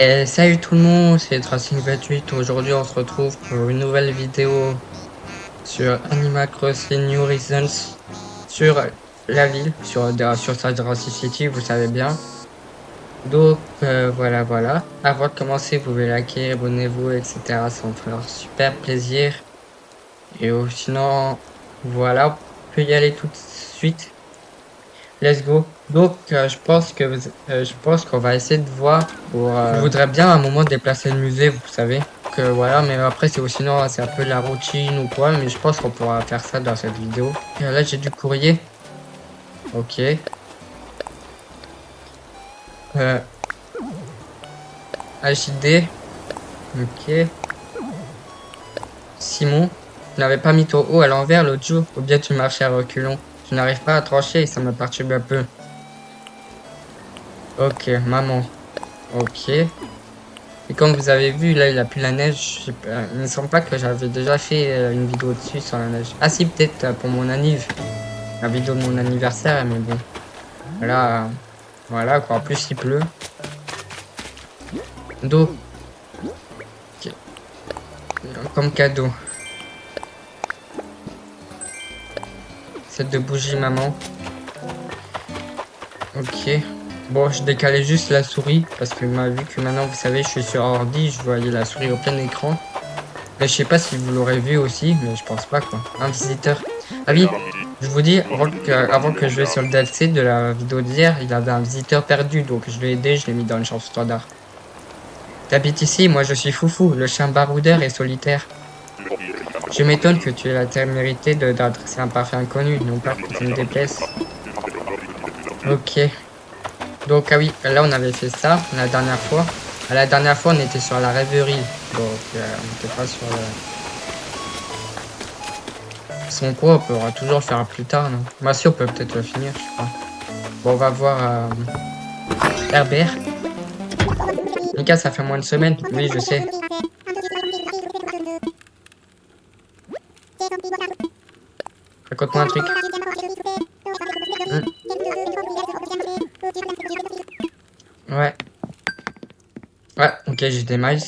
Et salut tout le monde, c'est Tracing28. Aujourd'hui, on se retrouve pour une nouvelle vidéo sur Animal Crossing New Horizons sur la ville, sur Sadrassi City, vous savez bien. Donc, voilà. Avant de commencer, vous pouvez liker, abonnez-vous, etc. Ça me fera super plaisir. Et sinon, voilà, on peut y aller tout de suite. Let's go. Donc, je pense qu'on va essayer de voir je voudrais bien à un moment déplacer le musée, vous savez. Que voilà, mais après, sinon, c'est un peu de la routine ou quoi, mais je pense qu'on pourra faire ça dans cette vidéo. Et là, j'ai du courrier. Ok. Euh, HD. Ok. Simon, tu n'avais pas mis ton haut à l'envers l'autre jour, ou bien tu marchais à reculons. Je n'arrive pas à trancher et ça me perturbe un peu. Ok, maman. Ok. Et comme vous avez vu, là, il a plus la neige. Il me semble pas que j'avais déjà fait une vidéo dessus sur la neige. Ah si, peut-être pour mon anniv. La vidéo de mon anniversaire, mais bon. Là, voilà quoi. En plus, il pleut. Donc, ok. Comme cadeau. Cette de bougie, maman. Ok. Bon, je décalais juste la souris parce que vu que maintenant, vous savez, je suis sur ordi, je voyais la souris au plein écran. Mais je sais pas si vous l'aurez vu aussi, mais je pense pas quoi. Un visiteur. Ah oui, je vous dis, avant que je vais sur le DLC de la vidéo d'hier, il avait un visiteur perdu, donc je l'ai aidé, je l'ai mis dans le champ standard. T'habites ici, moi je suis Foufou, le chien baroudeur et solitaire. Je m'étonne que tu aies la témérité d'adresser un parfait inconnu, non pas que tu me déplaces. Ok. Donc ah oui, là on avait fait ça la dernière fois. La dernière fois on était sur la rêverie, donc on n'était pas sur le... Son quoi, on pourra toujours le faire plus tard, non? Bah si, on peut peut-être le finir, je sais pas. Bon, on va voir Herbert. Mika, ça fait moins de semaines. Oui, je sais. Raconte-moi un truc. Ouais. Ouais, ok, j'ai des miles.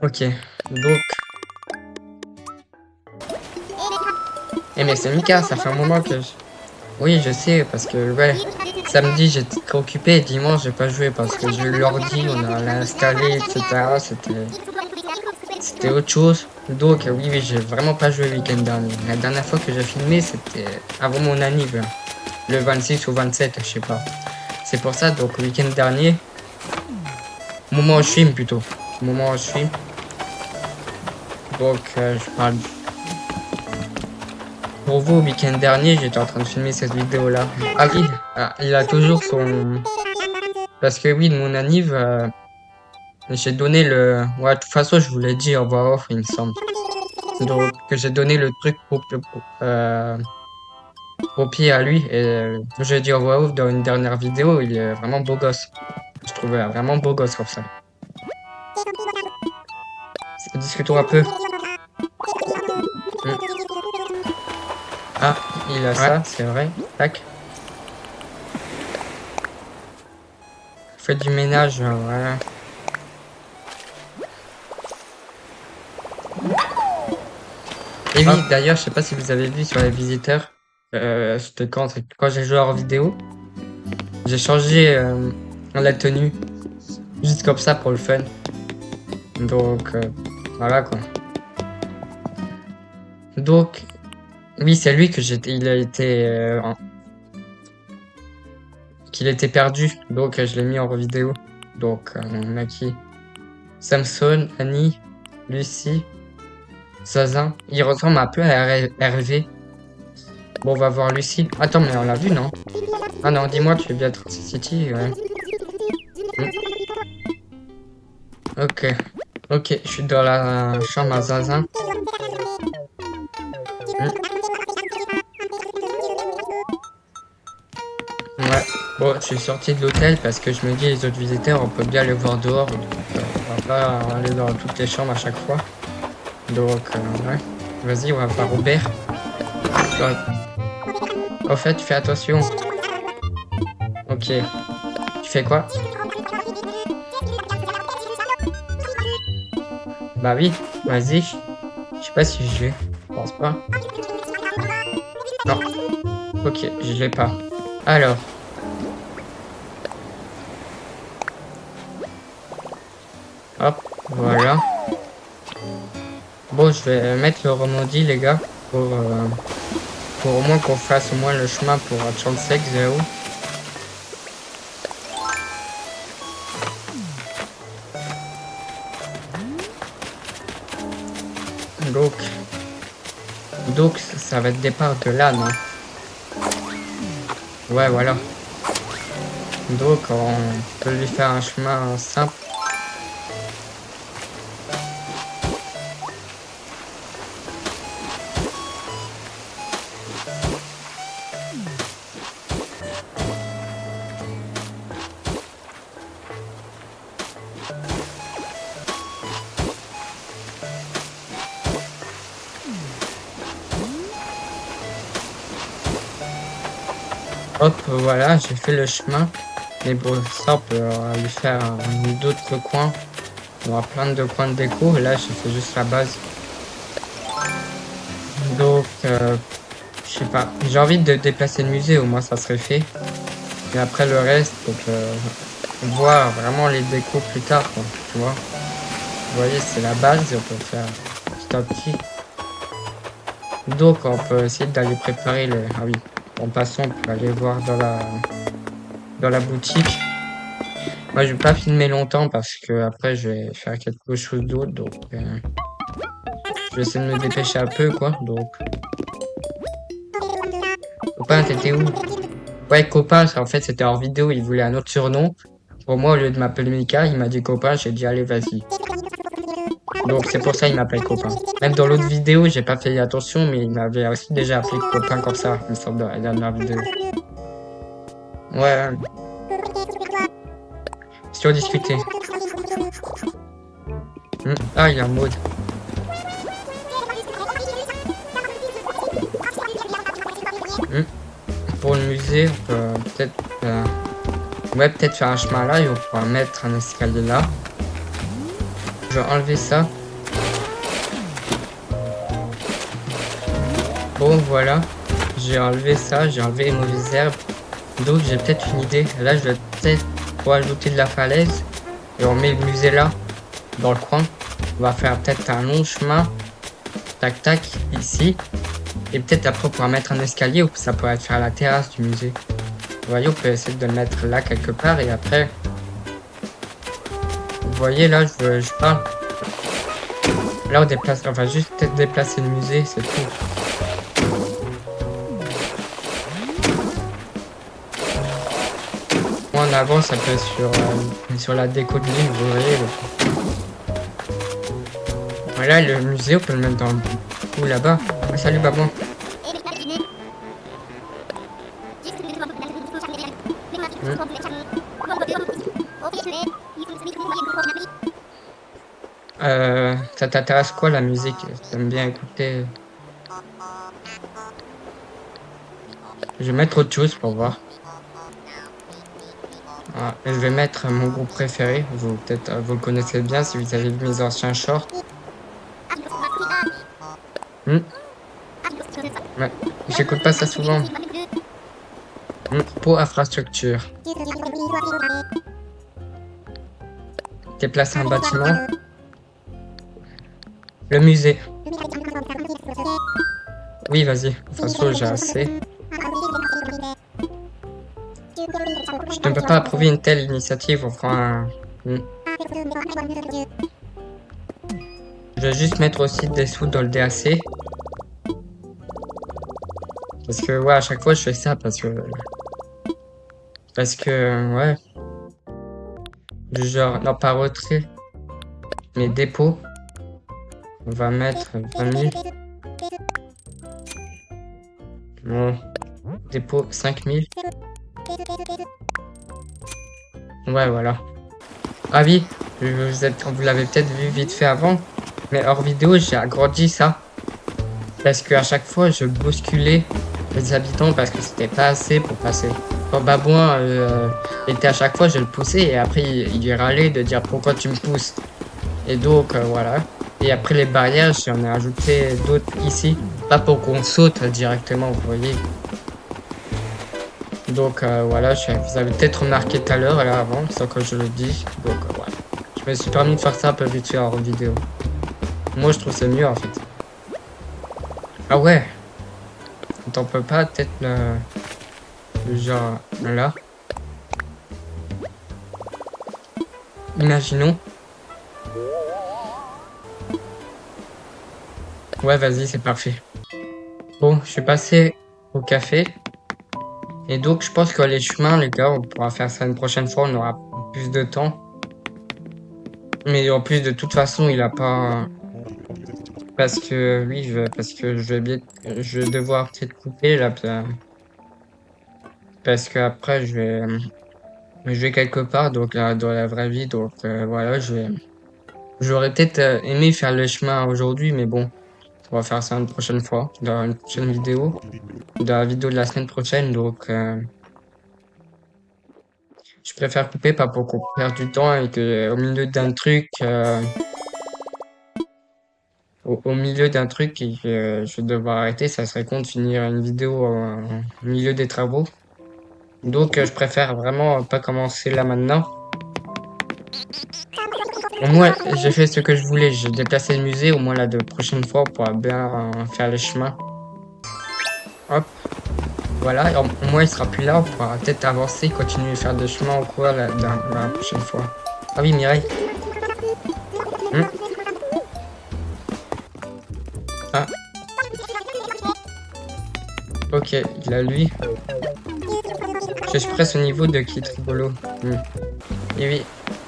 Ok, donc... Eh mais c'est Mika, ça fait un moment que... Oui, je sais, parce que, ouais, samedi, j'étais trop occupé, et dimanche, j'ai pas joué, parce que j'ai eu l'ordi, l'a installé, etc. C'était autre chose. Donc, oui, j'ai vraiment pas joué le week-end dernier. La dernière fois que j'ai filmé, c'était avant mon anniv, le 26 ou 27, je sais pas. C'est pour ça, donc, le week-end dernier, moment où je filme plutôt. Moment où je filme. Donc, je parle. Pour vous, le week-end dernier, j'étais en train de filmer cette vidéo-là. Ah oui, il a toujours son... Parce que oui, de mon anniv, j'ai donné le... Ouais, de toute façon, je vous l'ai dit en voix off, il me semble. Donc, que j'ai donné le truc au pied à lui. Et j'ai dit en voix off dans une dernière vidéo, il est vraiment beau gosse. Je trouvais vraiment beau gosse comme ça. Discutons un peu. Ah, il a ça, c'est vrai. Tac. Faites du ménage, voilà. Et oui, d'ailleurs, je sais pas si vous avez vu sur les visiteurs, c'était quand j'ai joué hors vidéo, j'ai changé la tenue, juste comme ça pour le fun. Donc, voilà quoi. Donc, oui, c'est lui que qu'il était perdu, donc je l'ai mis en vidéo. Donc, on a qui? Samson, Annie, Lucie, Zazin. Il ressemble un peu à Hervé. Bon, on va voir Lucie. Attends, mais on l'a vu, non? Ah non, dis-moi, tu es bien Tracy City, ouais. Ok. Ok, je suis dans la chambre à Zazin. Ouais. Bon, je suis sorti de l'hôtel parce que je me dis les autres visiteurs, on peut bien les voir dehors. Donc, on va pas aller dans toutes les chambres à chaque fois. Donc, ouais. Vas-y, on va voir Robert. Au fait, fais attention. Ok. Tu fais quoi? Bah oui, vas-y. Je sais pas si je l'ai. Je pense pas. Non. Ok, je l'ai pas. Alors. Hop, voilà. Bon, je vais mettre le remondis, les gars, pour au moins qu'on fasse au moins le chemin pour Chansec, Zéro. Donc, donc, ça va être départ de là, non? Ouais, voilà. Donc, on peut lui faire un chemin simple. Hop, voilà, j'ai fait le chemin. Mais bon, ça, on peut lui faire d'autres coins. On aura plein de coins de déco. Et là, j'ai fait juste la base. Donc, je sais pas. J'ai envie de déplacer le musée, au moins ça serait fait. Et après le reste, donc, voir vraiment les décos plus tard, quoi, tu vois. Vous voyez, c'est la base et on peut faire petit à petit. Donc, on peut essayer d'aller préparer les... Ah oui, en passant, on peut aller voir dans la boutique. Moi, je vais pas filmer longtemps parce que après, je vais faire quelque chose d'autre. Donc, je vais essayer de me dépêcher un peu, quoi. Donc, copain, t'étais où? Ouais, copain, en fait, c'était en vidéo. Il voulait un autre surnom. Pour moi, au lieu de m'appeler Mika, il m'a dit copain. J'ai dit, allez, vas-y. Donc, c'est pour ça qu'il m'appelle copain. Même dans l'autre vidéo, j'ai pas fait attention, mais il m'avait aussi déjà appelé copain comme ça, il me semble, dans la dernière vidéo. Ouais, sur discuter. Ah, il y a un mode. Pour le musée, on peut peut-être ouais, peut-être faire un chemin là et on pourra mettre un escalier là. Je vais enlever ça. Bon, voilà. J'ai enlevé ça, j'ai enlevé les mauvaises herbes. Donc, j'ai peut-être une idée. Là, je vais peut-être ajouter de la falaise. Et on met le musée là, dans le coin. On va faire peut-être un long chemin. Tac, tac, ici. Et peut-être après, on pourra mettre un escalier ou ça pourrait être faire la terrasse du musée. Vous voyez, on peut essayer de le mettre là quelque part et après... Vous voyez, là, je parle. Là, on va juste peut-être déplacer le musée, c'est tout. Moi, en avant, ça peut être sur la déco de l'île, vous voyez. Voilà, le musée, on peut le mettre dans le bout là-bas. Ah, salut, Babon. Ça t'intéresse quoi la musique? T'aimes bien écouter? Je vais mettre autre chose pour voir. Ah, je vais mettre mon groupe préféré. Peut-être vous le connaissez bien si vous avez vu mes anciens shorts. Ouais, j'écoute pas ça souvent. Pour infrastructure. Déplacer un bâtiment. Le musée. Oui, vas-y. De toute façon, j'ai assez. Je ne peux pas approuver une telle initiative. On fera un... Je vais juste mettre aussi des sous dans le DAC. Parce que, ouais, à chaque fois, je fais ça parce que, ouais. Du genre, non, pas retrait, mais dépôt. On va mettre 20 000. Bon. Dépôt 5 000. Ouais, voilà. Ah oui, vous l'avez peut-être vu vite fait avant, mais hors vidéo, j'ai agrandi ça. Parce qu'à chaque fois, je bousculais les habitants parce que c'était pas assez pour passer. Quand Babouin était à chaque fois, je le poussais et après, il râlait de dire pourquoi tu me pousses. Et donc, voilà. Et après les barrières, j'en ai ajouté d'autres ici. Pas pour qu'on saute directement, vous voyez. Donc voilà, vous avez peut-être remarqué tout à l'heure, là avant, sans que je le dise. Donc voilà. Je me suis permis de faire ça un peu vite fait en vidéo. Moi je trouve c'est mieux en fait. Ah ouais, t'en peux pas peut-être le genre là. Imaginons. Ouais, vas-y, c'est parfait. Bon, je suis passé au café. Et donc, je pense que les chemins, les gars, on pourra faire ça une prochaine fois, on aura plus de temps. Mais en plus, de toute façon, il a pas. Parce que, oui, parce que je vais devoir peut-être couper là, parce que après, je vais quelque part, donc là, dans la vraie vie, donc voilà, j'aurais peut-être aimé faire le chemin aujourd'hui, mais bon, on va faire ça une prochaine fois, dans une prochaine vidéo, dans la vidéo de la semaine prochaine, donc je préfère couper, pas pour qu'on perde du temps et que au milieu d'un truc, au milieu d'un truc et que je vais devoir arrêter, ça serait con de finir une vidéo au milieu des travaux. Donc, je préfère vraiment pas commencer là maintenant. Au moins, j'ai fait ce que je voulais. J'ai déplacé le musée. Au moins, la prochaine fois, on pourra bien faire les chemins. Hop, voilà. Et au moins, il sera plus là. On pourra peut-être avancer, continuer à faire des chemins ou quoi la prochaine fois. Ah oui, Mireille. Hmm. Ah, ok, il a lui. Je suis presque au niveau de Kit Rigolo. Hmm. Et oui,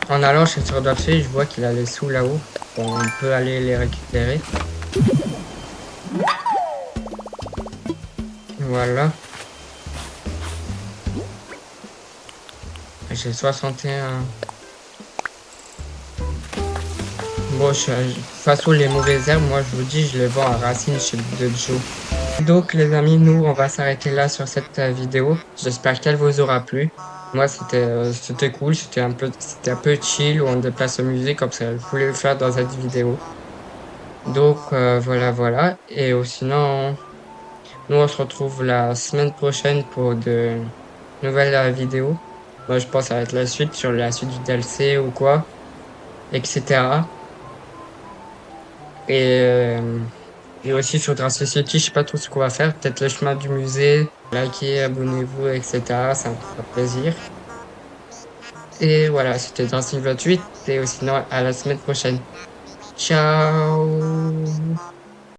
en allant chez Sur Dossier, je vois qu'il a les sous là-haut. Bon, on peut aller les récupérer. Voilà. J'ai 61. Bon, de toute façon, les mauvaises herbes, moi, je vous dis, je les vends à Racine chez le Joe. Donc, les amis, nous, on va s'arrêter là sur cette vidéo. J'espère qu'elle vous aura plu. Moi, c'était cool. C'était un peu chill où on déplace au musée comme ça. Je voulais le faire dans cette vidéo. Donc, voilà, voilà. Et sinon, nous, on se retrouve la semaine prochaine pour de nouvelles vidéos. Moi, je pense que ça va être la suite sur la suite du DLC ou quoi, etc. Et, euh, et aussi sur Dragon City, je sais pas trop ce qu'on va faire. Peut-être le chemin du musée. Likez, abonnez-vous, etc. Ça me fera plaisir. Et voilà, c'était Dragon 28. Et sinon, à la semaine prochaine. Ciao!